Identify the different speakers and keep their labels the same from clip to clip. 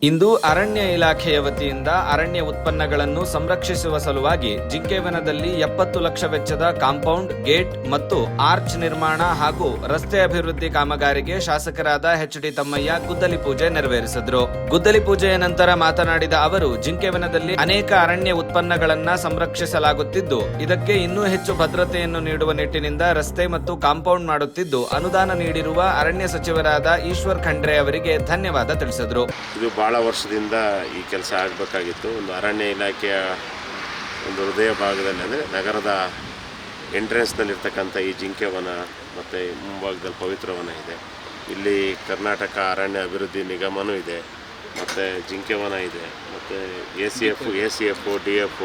Speaker 1: ಇಂದು ಅರಣ್ಯ ಇಲಾಖೆಯ ವತಿಯಿಂದ ಅರಣ್ಯ ಉತ್ಪನ್ನಗಳನ್ನು ಸಂರಕ್ಷಿಸುವ ಸಲುವಾಗಿ ಜಿಂಕೆವನದಲ್ಲಿ 70 ಲಕ್ಷ ವೆಚ್ಚದ ಕಾಂಪೌಂಡ್, ಗೇಟ್ ಮತ್ತು ಆರ್ಚ್ ನಿರ್ಮಾಣ ಹಾಗೂ ರಸ್ತೆ ಅಭಿವೃದ್ಧಿ ಕಾಮಗಾರಿಗೆ ಶಾಸಕರಾದ ಎಚ್.ಡಿ. ತಮ್ಮಯ್ಯ ಗುದ್ದಲಿ ಪೂಜೆ ನೆರವೇರಿಸಿದರು. ಗುದ್ದಲಿ ಪೂಜೆಯ ನಂತರ ಮಾತನಾಡಿದ ಅವರು, ಜಿಂಕೆವನದಲ್ಲಿ ಅನೇಕ ಅರಣ್ಯ ಉತ್ಪನ್ನಗಳನ್ನು ಸಂರಕ್ಷಿಸಲಾಗುತ್ತಿದ್ದು, ಇದಕ್ಕೆ ಇನ್ನೂ ಹೆಚ್ಚು ಭದ್ರತೆಯನ್ನು ನೀಡುವ ನಿಟ್ಟಿನಿಂದ ರಸ್ತೆ ಮತ್ತು ಕಾಂಪೌಂಡ್ ಮಾಡುತ್ತಿದ್ದು, ಅನುದಾನ ನೀಡಿರುವ ಅರಣ್ಯ ಸಚಿವರಾದ ಈಶ್ವರ್ ಖಂಡ್ರೆ ಅವರಿಗೆ ಧನ್ಯವಾದ ತಿಳಿಸಿದರು.
Speaker 2: ಬಹಳ ವರ್ಷದಿಂದ ಈ ಕೆಲಸ ಆಗಬೇಕಾಗಿತ್ತು. ಒಂದು ಅರಣ್ಯ ಇಲಾಖೆಯ ಒಂದು ಹೃದಯ ಭಾಗದಲ್ಲಿ, ಅಂದರೆ ನಗರದ ಎಂಟ್ರೆನ್ಸ್ನಲ್ಲಿರ್ತಕ್ಕಂಥ ಈ ಜಿಂಕೆವನ ಮತ್ತು ಮುಂಭಾಗದಲ್ಲಿ ಪವಿತ್ರವನ ಇದೆ. ಇಲ್ಲಿ ಕರ್ನಾಟಕ ಅರಣ್ಯ ಅಭಿವೃದ್ಧಿ ನಿಗಮನೂ ಇದೆ, ಮತ್ತು ಜಿಂಕೆವನ ಇದೆ, ಮತ್ತು ಎ.ಸಿ.ಎಫ್, ಡಿ.ಎಫ್,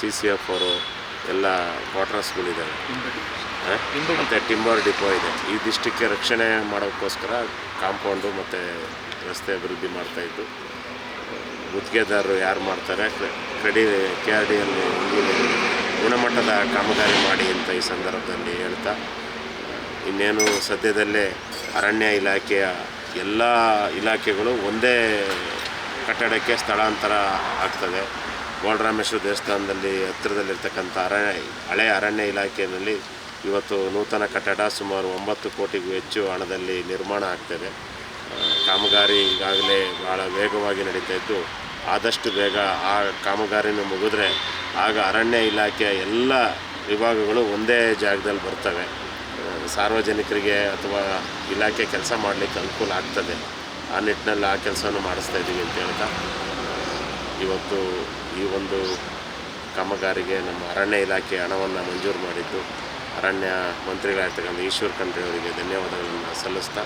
Speaker 2: CCF ಅವರು ಎಲ್ಲ ಕ್ವಾರ್ಟರ್ಸ್ಗಳಿದ್ದಾವೆ, ಮತ್ತು ಟಿಂಬರ್ ಡಿಪೋ ಇದೆ. ಈ ಡಿಸ್ಟಿಕ್ಗೆ ರಕ್ಷಣೆ ಮಾಡೋಕ್ಕೋಸ್ಕರ ಕಾಂಪೌಂಡು ಮತ್ತು ರಸ್ತೆ ಅಭಿವೃದ್ಧಿ ಮಾಡ್ತಾಯಿದ್ದು, ಗುತ್ತಿಗೆದಾರರು ಯಾರು ಮಾಡ್ತಾರೆ KRDಯಲ್ಲಿ ಗುಣಮಟ್ಟದ ಕಾಮಗಾರಿ ಮಾಡಿ ಅಂತ ಈ ಸಂದರ್ಭದಲ್ಲಿ ಹೇಳ್ತಾ, ಇನ್ನೇನು ಸದ್ಯದಲ್ಲೇ ಅರಣ್ಯ ಇಲಾಖೆಯ ಎಲ್ಲ ಇಲಾಖೆಗಳು ಒಂದೇ ಕಟ್ಟಡಕ್ಕೆ ಸ್ಥಳಾಂತರ ಆಗ್ತದೆ. ಗೋಲ್ರಾಮೇಶ್ವರ ದೇವಸ್ಥಾನದಲ್ಲಿ ಹತ್ತಿರದಲ್ಲಿರ್ತಕ್ಕಂಥ ಹಳೆಯ ಅರಣ್ಯ ಇಲಾಖೆಯಲ್ಲಿ ಇವತ್ತು ನೂತನ ಕಟ್ಟಡ ಸುಮಾರು 9 ಕೋಟಿಗೂ ಹೆಚ್ಚು ಹಣದಲ್ಲಿ ನಿರ್ಮಾಣ ಆಗ್ತದೆ. ಕಾಮಗಾರಿ ಈಗಾಗಲೇ ಭಾಳ ವೇಗವಾಗಿ ನಡೀತಾ ಇದ್ದು, ಆದಷ್ಟು ಬೇಗ ಆ ಕಾಮಗಾರಿನ ಮುಗಿದ್ರೆ ಆಗ ಅರಣ್ಯ ಇಲಾಖೆಯ ಎಲ್ಲ ವಿಭಾಗಗಳು ಒಂದೇ ಜಾಗದಲ್ಲಿ ಬರ್ತವೆ. ಸಾರ್ವಜನಿಕರಿಗೆ ಅಥವಾ ಇಲಾಖೆ ಕೆಲಸ ಮಾಡಲಿಕ್ಕೆ ಅನುಕೂಲ ಆಗ್ತದೆ. ಆ ನಿಟ್ಟಿನಲ್ಲಿ ಆ ಕೆಲಸವನ್ನು ಮಾಡಿಸ್ತಾ ಇದ್ದೀವಿ ಅಂತ ಹೇಳ್ತಾ, ಇವತ್ತು ಈ ಒಂದು ಕಾಮಗಾರಿಗೆ ನಮ್ಮ ಅರಣ್ಯ ಇಲಾಖೆ ಹಣವನ್ನು ಮಂಜೂರು ಮಾಡಿದ್ದು ಅರಣ್ಯ ಮಂತ್ರಿಗಳಾಗಿರ್ತಕ್ಕಂಥ ಈಶ್ವರ್ ಖಂಡ್ರೆ ಅವರಿಗೆ ಧನ್ಯವಾದಗಳನ್ನು ಸಲ್ಲಿಸ್ತಾ,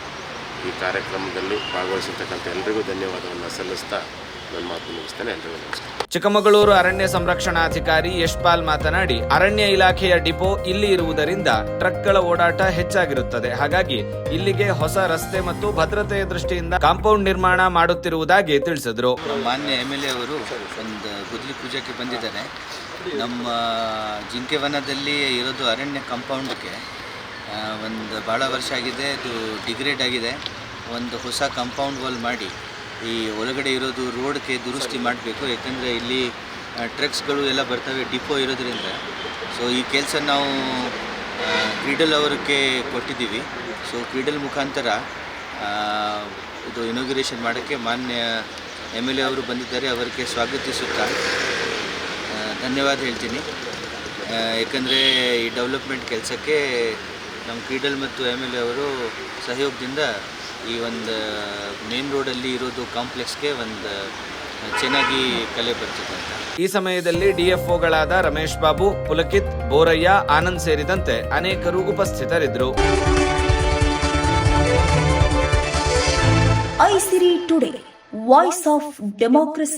Speaker 2: ಈ ಕಾರ್ಯಕ್ರಮದಲ್ಲಿ ಭಾಗವಹಿಸಿರ್ತಕ್ಕಂಥ ಎಲ್ಲರಿಗೂ ಧನ್ಯವಾದವನ್ನು ಸಲ್ಲಿಸ್ತಾ ನನ್ನ ಮಾತು ಮುಗಿಸ್ತೇನೆ. ಎಲ್ಲರಿಗೂ ನಮಸ್ಕಾರ.
Speaker 1: ಚಿಕ್ಕಮಗಳೂರು ಅರಣ್ಯ ಸಂರಕ್ಷಣಾಧಿಕಾರಿ ಯಶ್ಪಾಲ್ ಮಾತನಾಡಿ, ಅರಣ್ಯ ಇಲಾಖೆಯ ಡಿಪೋ ಇಲ್ಲಿ ಇರುವುದರಿಂದ ಟ್ರಕ್ಗಳ ಓಡಾಟ ಹೆಚ್ಚಾಗಿರುತ್ತದೆ. ಹಾಗಾಗಿ ಇಲ್ಲಿಗೆ ಹೊಸ ರಸ್ತೆ ಮತ್ತು ಭದ್ರತೆಯ ದೃಷ್ಟಿಯಿಂದ ಕಾಂಪೌಂಡ್ ನಿರ್ಮಾಣ ಮಾಡುತ್ತಿರುವುದಾಗಿ ತಿಳಿಸಿದರು.
Speaker 3: ಮಾನ್ಯ MLA ಅವರು ಒಂದು ಗುದ್ದಲಿ ಪೂಜೆಗೆ ಬಂದಿದ್ದಾರೆ. ನಮ್ಮ ಜಿಂಕೆವನದಲ್ಲಿ ಇರೋದು ಅರಣ್ಯ ಕಾಂಪೌಂಡ್ಗೆ ಒಂದು ಭಾಳ ವರ್ಷ ಆಗಿದೆ, ಅದು ಡಿಗ್ರೇಡ್ ಆಗಿದೆ. ಒಂದು ಹೊಸ ಕಾಂಪೌಂಡ್ ವಾಲ್ ಮಾಡಿ ಈ ಒಳಗಡೆ ಇರೋದು ರೋಡ್ಗೆ ದುರಸ್ತಿ ಮಾಡಬೇಕು. ಯಾಕಂದರೆ ಇಲ್ಲಿ ಟ್ರಕ್ಸ್ಗಳು ಎಲ್ಲ ಬರ್ತವೆ, ಡಿಪೋ ಇರೋದ್ರಿಂದ. ಸೊ ಈ ಕೆಲಸ ನಾವು ಕ್ರೀಡಲ್ ಅವರಿಗೆ ಕೊಟ್ಟಿದ್ದೀವಿ. ಸೊ ಕ್ರೀಡಲ್ ಮುಖಾಂತರ ಇದು ಇನಾಗ್ಯುರೇಷನ್ ಮಾಡೋಕ್ಕೆ ಮಾನ್ಯ MLA ಅವರು ಬಂದಿದ್ದಾರೆ. ಅವರಿಗೆ ಸ್ವಾಗತಿಸುತ್ತಾ ಧನ್ಯವಾದ ಹೇಳ್ತೀನಿ. ಏಕೆಂದರೆ ಈ ಡೆವಲಪ್ಮೆಂಟ್ ಕೆಲಸಕ್ಕೆ ನಮ್ಮ ಕ್ರೀಡಲ್ ಮತ್ತು MLA ಅವರು ಸಹಯೋಗದಿಂದ ಈ ಒಂದು ಮೇನ್ ರೋಡಲ್ಲಿ ಇರೋದು ಕಾಂಪ್ಲೆಕ್ಸ್ಗೆ ಒಂದು ಚೆನ್ನಾಗಿ ಕಲೆ ಬರ್ತದೆ ಅಂತ.
Speaker 1: ಈ ಸಮಯದಲ್ಲಿ DFOಗಳಾದ ರಮೇಶ್ ಬಾಬು, ಪುಲಕಿತ್, ಬೋರಯ್ಯ, ಆನಂದ್ ಸೇರಿದಂತೆ ಅನೇಕರು ಉಪಸ್ಥಿತರಿದ್ದರು.
Speaker 4: ಐಸಿರಿ ಟುಡೇ, ವಾಯ್ಸ್ ಆಫ್ ಡೆಮೋಕ್ರಸಿ.